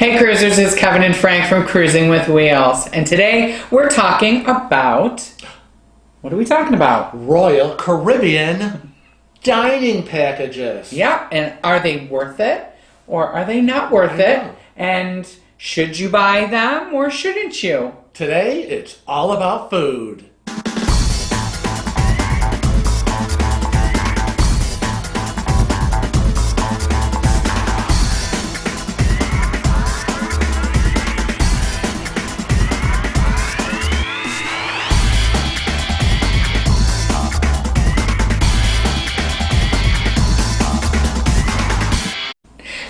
Hey cruisers, it's Kevin and Frank from Cruising with Wheels, and today we're talking about, what are we talking about? Royal Caribbean dining packages. Yeah, and are they worth it or are they not worth it? And should you buy them or shouldn't you? Today it's all about food.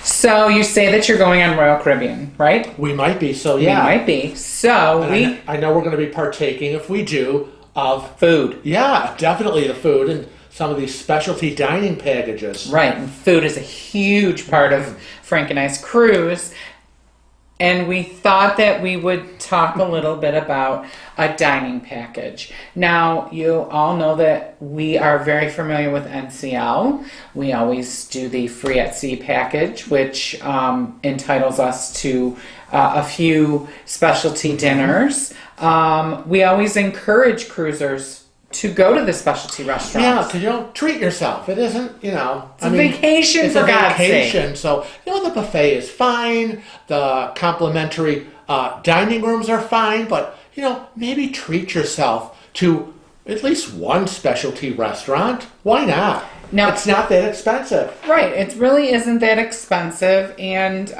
So you say that you're going on Royal Caribbean, right? We might be, so yeah. We might be. So I know we're going to be partaking, if we do, of food. Yeah, definitely the food and some of these specialty dining packages. Right, and food is a huge part of Frank and I's cruise. And we thought that we would talk a little bit about a dining package. Now, you all know that we are very familiar with NCL. We always do the Free at Sea package, which entitles us to a few specialty dinners. We always encourage cruisers to go to the specialty restaurants. Yeah, because treat yourself. It isn't, It's a vacation, for God's sake. So, the buffet is fine. The complimentary dining rooms are fine. But, maybe treat yourself to at least one specialty restaurant. Why not? Now, it's not that expensive. Right. It really isn't that expensive. And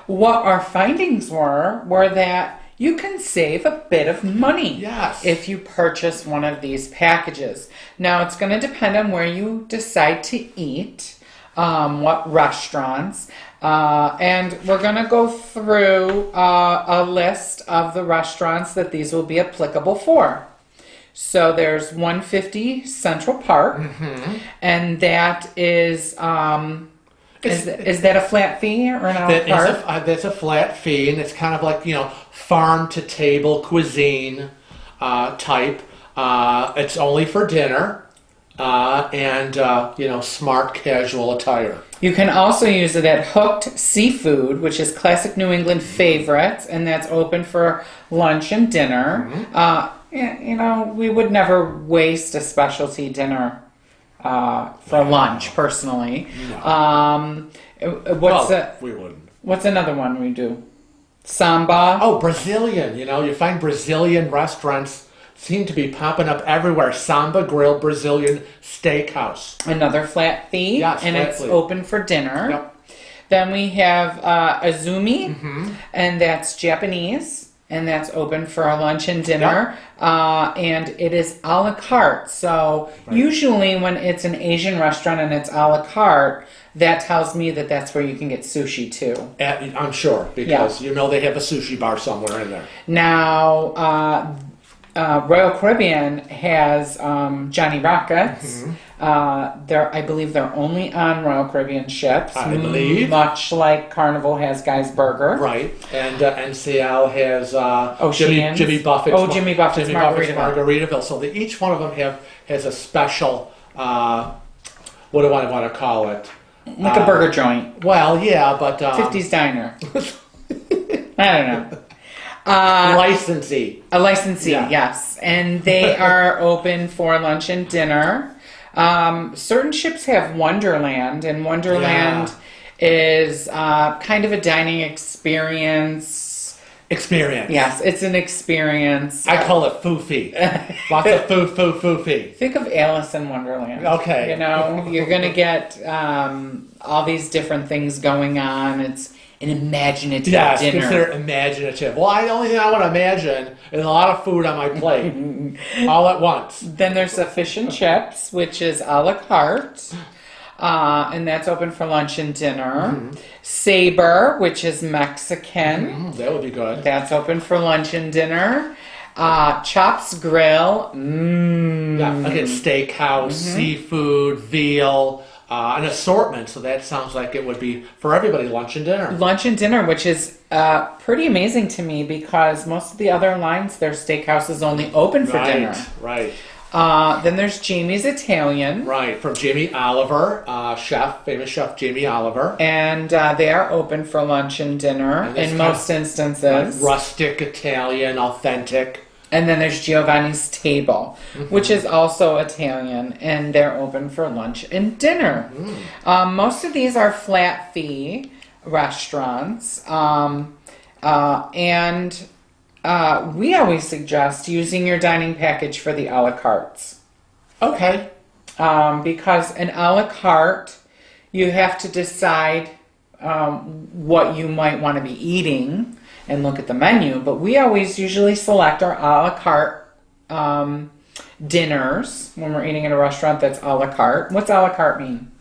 what our findings were that you can save a bit of money if you purchase one of these packages. Now, it's going to depend on where you decide to eat, what restaurants, and we're going to go through a list of the restaurants that these will be applicable for. So there's 150 Central Park, and that is... Is that a flat fee or an a la carte? That's a flat fee, and it's kind of like, farm-to-table cuisine type. It's only for dinner and, smart casual attire. You can also use it at Hooked Seafood, which is classic New England favorites, and that's open for lunch and dinner. We would never waste a specialty dinner for lunch, personally. No. We wouldn't. What's another one we do? Samba. Oh, Brazilian. You find Brazilian restaurants seem to be popping up everywhere. Samba Grill Brazilian Steakhouse. Another flat fee. Yes, and it's fee. Open for dinner. Yep. Then we have Azumi, and that's Japanese. And that's open for a lunch and dinner. And it is a la carte. So usually when it's an Asian restaurant and it's a la carte, that tells me that that's where you can get sushi too. I'm sure, because they have a sushi bar somewhere in there. Now, Royal Caribbean has Johnny Rockets. I believe they're only on Royal Caribbean ships. I believe. Much like Carnival has Guy's Burger. Right. And NCL has Jimmy Buffett's Margaritaville. So each one of them has a special, what do I want to call it? Like a burger joint. Well, yeah, but... 50s Diner. I don't know. Licensee. A licensee, yes. And they are open for lunch and dinner. Certain ships have Wonderland, and Wonderland is kind of a dining experience. Yes, it's an experience. I call it foofy. Lots of foofy. Think of Alice in Wonderland. Okay. You're going to get all these different things going on. It's an imaginative dinner. Yes, consider imaginative. Well, the only thing I want to imagine is a lot of food on my plate all at once. Then there's the fish and chips, which is a la carte, and that's open for lunch and dinner. Sabre, which is Mexican. That would be good. That's open for lunch and dinner. Chops Grill. Yeah, again, steakhouse, seafood, veal. An assortment, so that sounds like it would be for everybody, lunch and dinner. Lunch and dinner, which is pretty amazing to me because most of the other lines, their steakhouse is only open for dinner. Right. Then there's Jamie's Italian. Right, from Jamie Oliver, famous chef Jamie Oliver. And they are open for lunch and dinner in most instances. Rustic Italian, authentic. And then there's Giovanni's Table, which is also Italian, and they're open for lunch and dinner. Most of these are flat fee restaurants, and we always suggest using your dining package for the a la cartes. Okay. Because an a la carte, you have to decide what you might want to be eating and look at the menu, but we always usually select our a la carte dinners when we're eating at a restaurant that's a la carte. What's a la carte mean?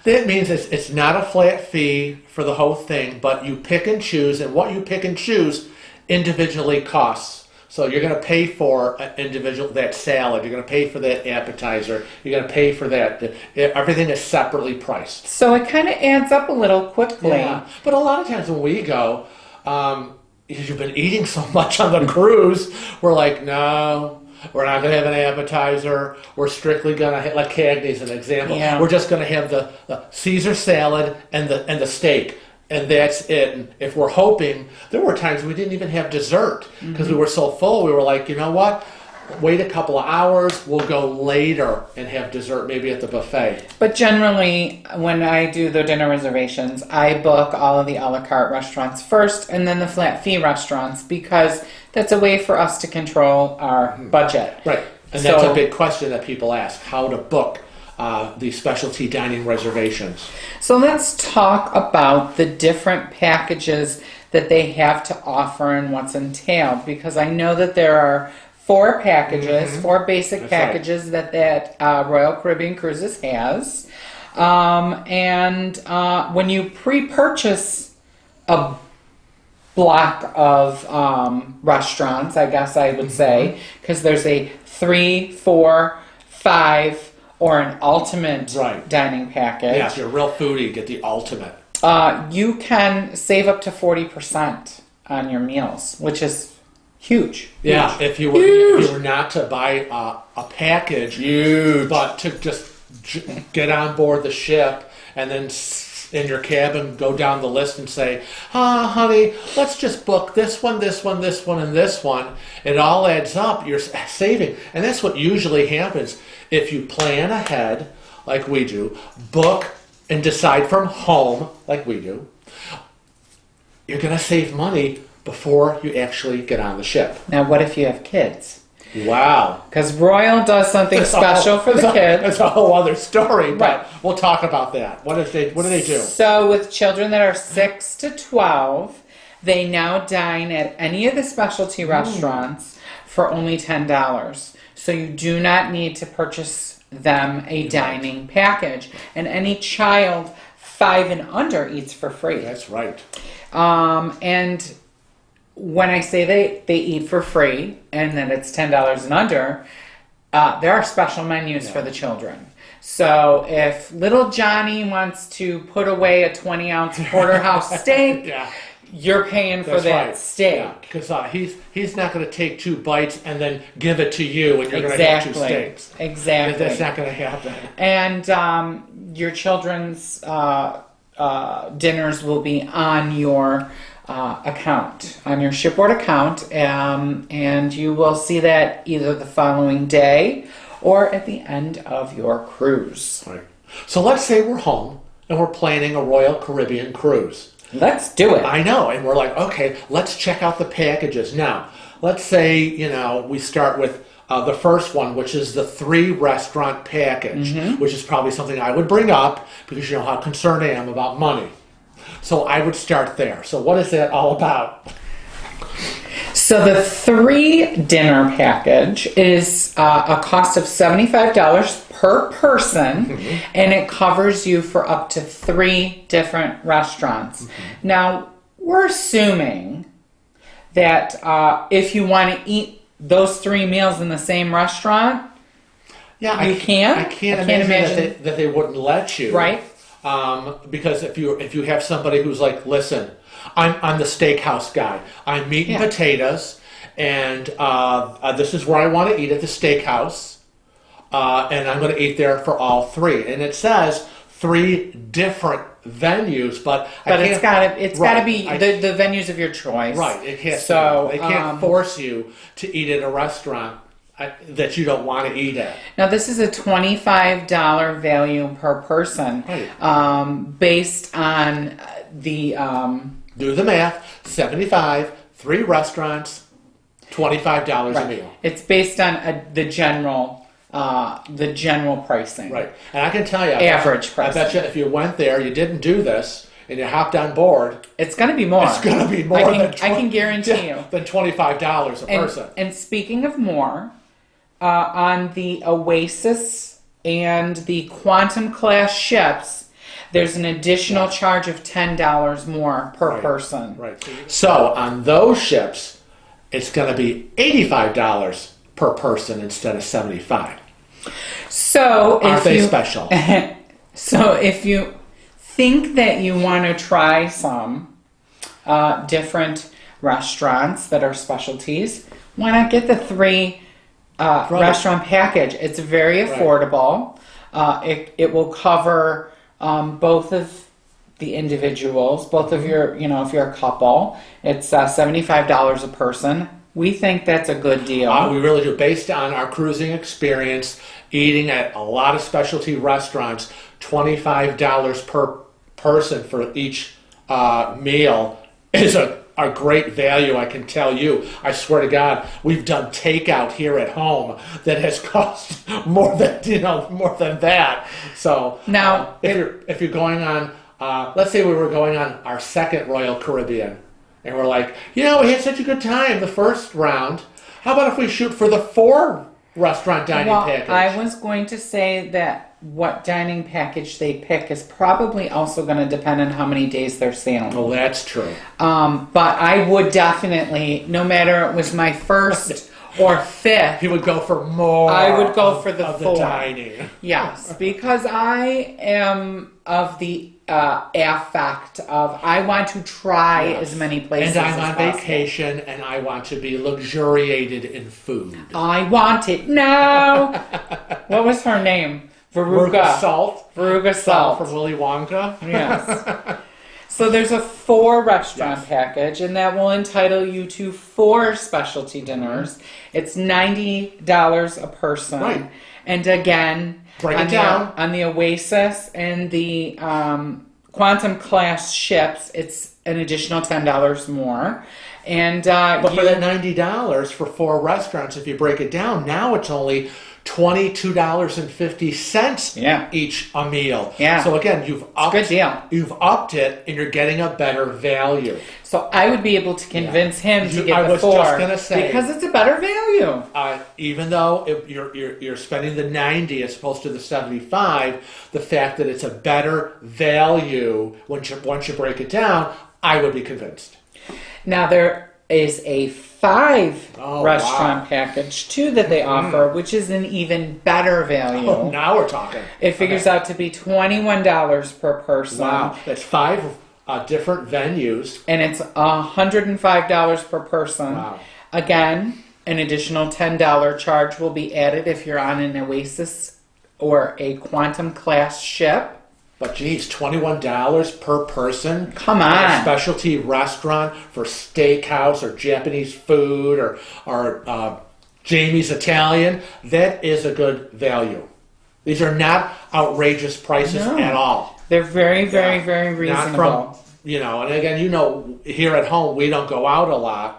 That means it's not a flat fee for the whole thing, but you pick and choose, and what you pick and choose individually costs. So you're going to pay for that salad, you're going to pay for that appetizer, you're going to pay for that. Everything is separately priced. So it kind of adds up a little quickly. Yeah. But a lot of times when we go, because you've been eating so much on the cruise, we're like, no, we're not going to have an appetizer. We're strictly going to have, like Cagney's an example. Yeah. We're just going to have the Caesar salad and the steak, and that's it. And if we're hoping, there were times we didn't even have dessert because we were so full. We were like, you know what? Wait a couple of hours. We'll go later and have dessert, maybe at the buffet. But generally, when I do the dinner reservations, I book all of the a la carte restaurants first and then the flat fee restaurants, because that's a way for us to control our budget. Right. And that's a big question that people ask, how to book the specialty dining reservations. So let's talk about the different packages that they have to offer and what's entailed, because I know that there are 4 packages, 4 basic packages that Royal Caribbean Cruises has. When you pre-purchase a block of restaurants, I guess I would say, because there's a 3, 4, 5, or an ultimate dining package. Yeah, if you're a real foodie, get the ultimate. You can save up to 40% on your meals, which is huge. Yeah, if you were not to buy a package, but to just get on board the ship and then in your cabin go down the list and say, honey, let's just book this one, this one, this one, and this one. It all adds up. You're saving. And that's what usually happens. If you plan ahead, like we do, book and decide from home, like we do, you're going to save money before you actually get on the ship. Now, what if you have kids? Wow. Because Royal does something special for the kids. It's a whole other story, but we'll talk about that. What do they do? So with children that are 6 to 12, they now dine at any of the specialty restaurants for only $10. So you do not need to purchase them a dining package. And any child 5 and under eats for free. That's right. And when I say they eat for free and then it's $10 and under, there are special menus for the children. So if little Johnny wants to put away a 20-ounce porterhouse steak, you're paying for that steak. Because he's not going to take 2 bites and then give it to you and you're going to have 2 steaks. Exactly. That's not going to happen. And your children's dinners will be on your account, on your shipboard account, and you will see that either the following day or at the end of your cruise. Right. So let's say we're home and we're planning a Royal Caribbean cruise. Let's do it. I know, and we're like, okay, let's check out the packages. Now, let's say, we start with the first one, which is the 3-restaurant package, which is probably something I would bring up because you know how concerned I am about money. So I would start there. So what is that all about? So the 3-dinner package is a cost of $75 per person, and it covers you for up to 3 different restaurants. Now, we're assuming that if you want to eat those 3 meals in the same restaurant, you can. I can't imagine that they wouldn't let you. Right. Because if you have somebody who's like, listen, I'm the steakhouse guy. I'm meat and potatoes, and this is where I want to eat at the steakhouse. and I'm going to eat there for all 3. And it says 3 different venues, but it's got to be the venues of your choice. Right. It can't. So they can't force you to eat at a restaurant that you don't want to eat at. Now, this is a $25 value per person, right. Based on the. Do the math. 75, 3 restaurants, $25 a meal. It's based on the general pricing. Right. And I can tell you, average pricing. I bet you if you went there, you didn't do this, and you hopped on board, it's going to be more. It's going to be more. I can guarantee you than $25 a person. And speaking of more, on the Oasis and the Quantum class ships, there's an additional charge of $10 more per person. Right. So on those ships, it's going to be $85 per person instead of $75. So aren't they special? So if you think that you want to try some different restaurants that are specialties, why not get the 3 restaurant package? It's very affordable. It will cover both of the individuals, both of your, if you're a couple. It's $75 a person. We think that's a good deal. We really do. Based on our cruising experience, eating at a lot of specialty restaurants, $25 per person for each meal is a great value, I can tell you. I swear to God, we've done takeout here at home that has cost more than that. So now, if you're going on, let's say we were going on our second Royal Caribbean, and we're like, we had such a good time the first round. How about if we shoot for the 4 restaurant dining package? I was going to say that what dining package they pick is probably also going to depend on how many days they're sailing. Oh, that's true. But I would definitely, no matter it was my first or 5th, he would go for more. I would go for the 4 dining. Yes, because I am of the affect of I want to try as many places and I'm as on possible. vacation and I want to be luxuriated in food. I want it now. What was her name? Veruga Salt. Veruga Salt from Willy Wonka. Yes. So there's a 4 restaurant package, and that will entitle you to 4 specialty dinners. It's $90 a person. Right. And again, break it down. On the Oasis and the Quantum class ships, it's an additional $10 more. And but for that $90 for 4 restaurants, if you break it down, now it's only $22.50 each a meal. Yeah. So again, you've upped, good deal. You've upped it, and you're getting a better value. So I would be able to convince him to get the 4. I was just gonna say, because it's a better value. Even though you're spending the $90 as opposed to the $75, the fact that it's a better value once you break it down, I would be convinced. Now there is a 5 restaurant package too that they offer, which is an even better value. Oh, now we're talking. It figures out to be $21 per person. Wow, that's 5 different venues, and it's $105 per person. Wow. Again, an additional $10 charge will be added if you're on an Oasis or a Quantum class ship. But geez, $21 per person? Come on. At a specialty restaurant for steakhouse or Japanese food or Jamie's Italian, that is a good value. These are not outrageous prices at all. They're very, very, very reasonable. Not from, and again, here at home, we don't go out a lot.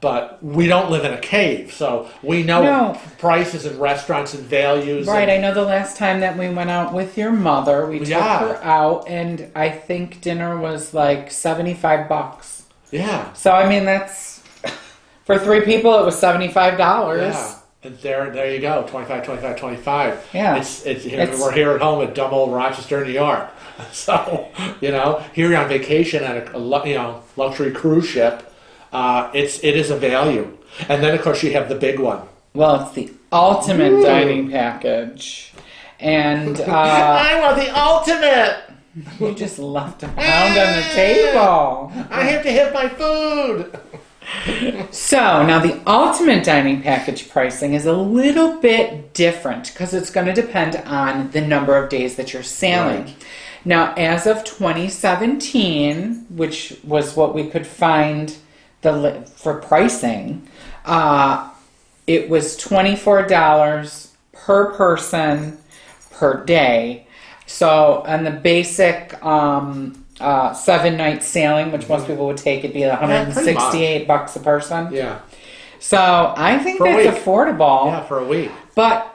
But we don't live in a cave, so we know prices and restaurants and values. Right, I know the last time that we went out with your mother, we took her out, and I think dinner was like $75. Yeah. So, I mean, that's, for 3 people, it was $75. Yeah. And there you go, 25. Yeah. We're here at home at dumb old Rochester, New York. So, here you're on vacation at a luxury cruise ship. It is a value. And then, of course, you have the big one. Well, it's the ultimate dining package. And I want the ultimate! You just left a pound on the table. I have to have my food! So now the ultimate dining package pricing is a little bit different because it's going to depend on the number of days that you're sailing. Right. Now, as of 2017, which was what we could find for pricing, it was $24 per person per day. So on the basic 7-night sailing, which most people would take, it'd be $168 a person. Yeah. So I think For a that's week. affordable. Yeah, for a week. But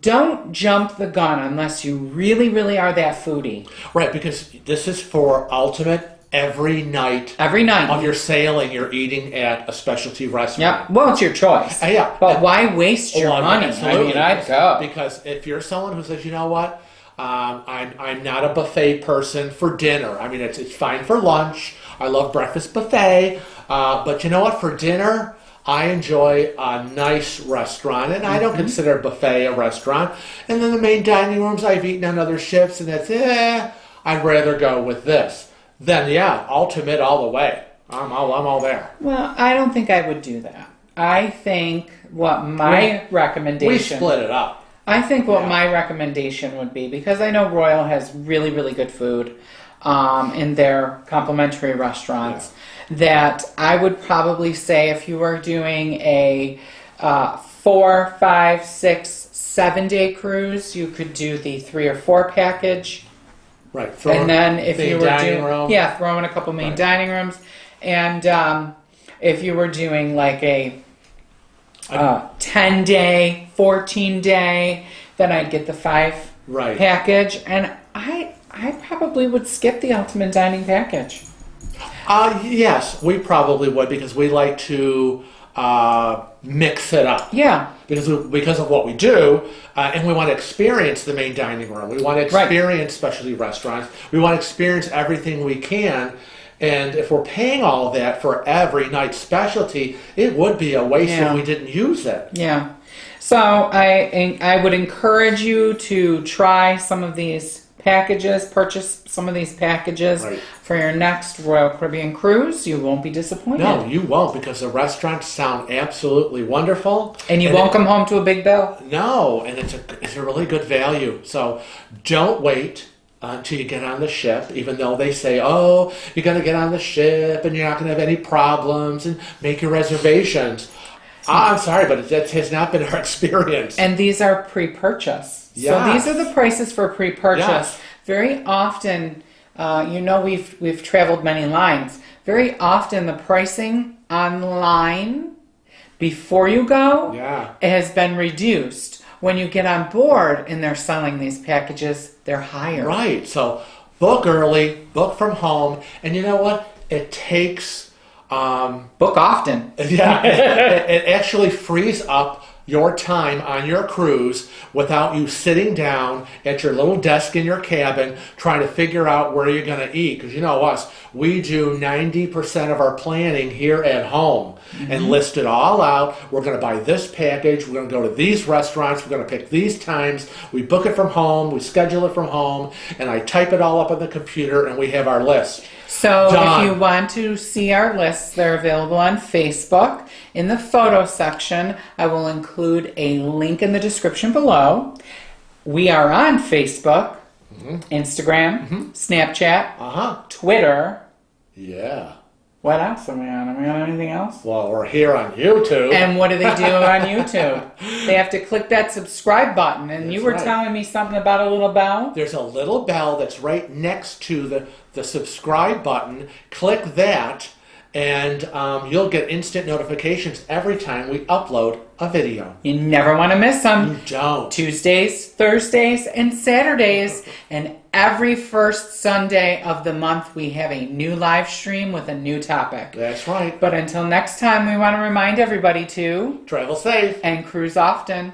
don't jump the gun unless you really, really are that foodie. Right, because this is for ultimate every night. Every night. Of your sailing, you're eating at a specialty restaurant. Yeah. Well, it's your choice. Yeah. But why waste your money? Absolutely. I mean, I'd go. Because if you're someone who says, you know what, I'm not a buffet person for dinner. I mean, it's fine for lunch. I love breakfast buffet. But you know what, for dinner, I enjoy a nice restaurant, and I don't consider a buffet a restaurant. And then the main dining rooms, I've eaten on other ships, and that's, I'd rather go with this. Then, yeah, ultimate all the way. I'm all there. Well, I don't think I would do that. I think what my recommendation... We split it up. I think what my recommendation would be, because I know Royal has really, really good food in their complimentary restaurants, that I would probably say if you were doing a 4, 5, 6, 7-day cruise, you could do the 3 or 4 package. Right. And then if you were doing, room. throw in a couple main dining rooms. And if you were doing like a 10-day, 14-day, then I'd get the 5 package. And I probably would skip the ultimate dining package. Yes, we probably would, because we like to mix it up. Yeah. Because of what we do, and we want to experience the main dining room. We want to experience specialty restaurants. We want to experience everything we can. And if we're paying all of that for every night specialty, it would be a waste if we didn't use it. Yeah. So I would encourage you to try some of these packages, purchase some of these packages for your next Royal Caribbean cruise. You won't be disappointed. No, you won't, because the restaurants sound absolutely wonderful. And you won't come home to a big bill. No, and it's a really good value. So don't wait until you get on the ship, even though they say, oh, you're going to get on the ship and you're not going to have any problems and make your reservations. I'm sorry, but that has not been our experience. And these are pre-purchase. Yes. So these are the prices for pre-purchase. Yes. Very often, we've traveled many lines. Very often the pricing online before you go has been reduced. When you get on board and they're selling these packages, they're higher. Right. So book early, book from home, and you know what? It takes... book often. Yeah. It actually frees up your time on your cruise without you sitting down at your little desk in your cabin trying to figure out where you're going to eat. Because you know us, we do 90% of our planning here at home and list it all out. We're going to buy this package. We're going to go to these restaurants. We're going to pick these times. We book it from home. We schedule it from home. And I type it all up on the computer and we have our list. So if you want to see our lists, they're available on Facebook. In the photo section, I will include a link in the description below. We are on Facebook, Instagram, Snapchat, Twitter. Yeah. What else are we on? Are we on anything else? Well, we're here on YouTube. And what do they do on YouTube? They have to click that subscribe button. And you were telling me something about a little bell? There's a little bell that's right next to the subscribe button. Click that, and you'll get instant notifications every time we upload a video. You never want to miss them. You don't. Tuesdays, Thursdays, and Saturdays. And every first Sunday of the month, we have a new live stream with a new topic. That's right. But until next time, we want to remind everybody to travel safe and cruise often.